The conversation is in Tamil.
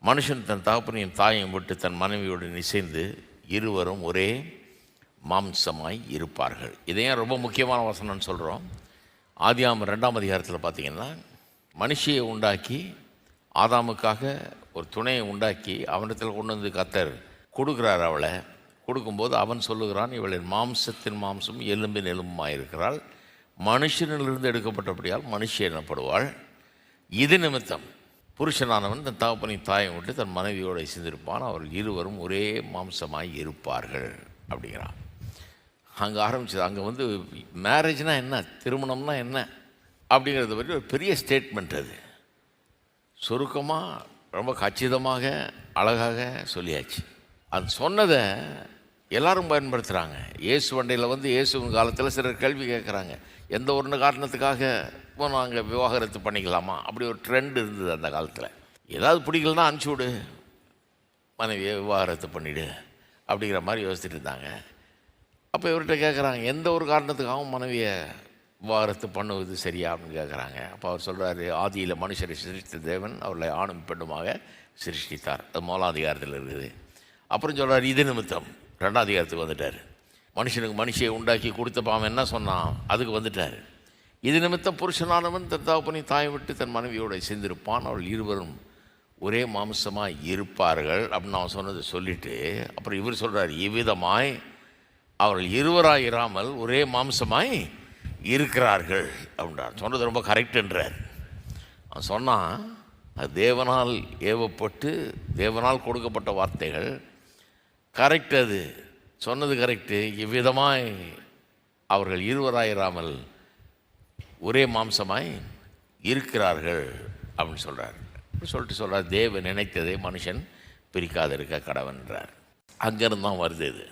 மனுஷன் தன் தகப்பனையும் தாயையும் விட்டு தன் மனைவியுடன் இசைந்து இருவரும் ஒரே மாம்சமாய் இருப்பார்கள். இதையும் ரொம்ப முக்கியமான வசனம்னு சொல்கிறோம். ஆதியாகமம் 2ஆம் அதிகாரத்தில் பார்த்திங்கன்னா, மனுஷியை உண்டாக்கி ஆதாமுக்காக ஒரு துணையை உண்டாக்கி அவனிடத்தில் கொண்டு வந்து கர்த்தர் கொடுக்குறார். அவளை கொடுக்கும்போது அவன் சொல்லுகிறான், இவளின் மாம்சத்தின் மாம்சம் எலும்பின் எலும்புமாய் இருக்கிறாள், மனுஷனிலிருந்து எடுக்கப்பட்டபடியால் மனுஷி எனப்படுவாள். இது நிமித்தம் புருஷனானவன் தன் தகப்பனையும் தாயை விட்டு தன் மனைவியோடு இசைந்திருப்பான், அவர்கள் இருவரும் ஒரே மாம்சமாய் இருப்பார்கள் அப்படிங்கிறான். அங்கே ஆரம்பிச்சது. அங்கே மேரேஜ்னால் என்ன, திருமணம்னா என்ன அப்படிங்கிறத பற்றி ஒரு பெரிய ஸ்டேட்மெண்ட். அது சுருக்கமாக ரொம்ப கச்சிதமாக அழகாக சொல்லியாச்சு. அது சொன்னதை எல்லாரும் பயன்படுத்துகிறாங்க. இயேசு வண்டையில் இயேசுவின் காலத்தில் சிலர் கேள்வி கேட்குறாங்க, எந்த ஒரு காரணத்துக்காக இப்போ நாங்கள் விவாகரத்து பண்ணிக்கலாமா, அப்படி ஒரு ட்ரெண்ட் இருந்தது அந்த காலத்தில். ஏதாவது பிடிக்கலன்னா அனுப்பிச்சி விடு, மனைவியை விவாகரத்து பண்ணிவிடு அப்படிங்கிற மாதிரி யோசிச்சுட்டு இருந்தாங்க. அப்போ இவர்கிட்ட கேட்குறாங்க, எந்த ஒரு காரணத்துக்காகவும் மனைவியை விவாகரத்து பண்ணுவது சரியா அப்படின்னு கேட்குறாங்க. அப்போ அவர் சொல்கிறாரு, ஆதியில் மனுஷரை சிருஷ்டித்த தேவன் அவர்களை ஆணும் பெண்ணுமாக சிருஷ்டித்தார். அது 1ஆம் அதிகாரத்தில் இருக்குது. அப்புறம் சொல்கிறார், இது நிமித்தம் 2ஆம் அதிகாரத்துக்கு வந்துட்டார். மனுஷனுக்கு மனுஷியை உண்டாக்கி கொடுத்த பாவம் என்ன சொன்னான், அதுக்கு வந்துட்டார். இது நிமித்தம் புருஷனானவன் தன் தகப்பனையும் தாயை விட்டு தன் மனைவியோடு சேர்ந்திருப்பான், அவர்கள் இருவரும் ஒரே மாம்சமாக இருப்பார்கள் அப்படின்னு அவன் சொன்னதை சொல்லிவிட்டு அப்புறம் இவர் சொல்கிறார், இவ்விதமாய் அவர்கள் இருவராக இராமல் ஒரே மாம்சமாய் இருக்கிறார்கள் அப்படின்றார். சொன்னது ரொம்ப கரெக்டுன்றார். அவன் சொன்னான், அது தேவனால் ஏவப்பட்டு தேவனால் கொடுக்கப்பட்ட வார்த்தைகள். கரெக்ட், அது சொன்னது கரெக்டு. இவ்விதமாய் அவர்கள் இருவராயிராமல் ஒரே மாம்சமாய் இருக்கிறார்கள் அப்படின்னு சொல்கிறார். சொல்கிறார், தேவன் நினைத்ததை மனுஷன் பிரிக்காது இருக்க கடவன்றார். அங்கேருந்து தான் வருது இது.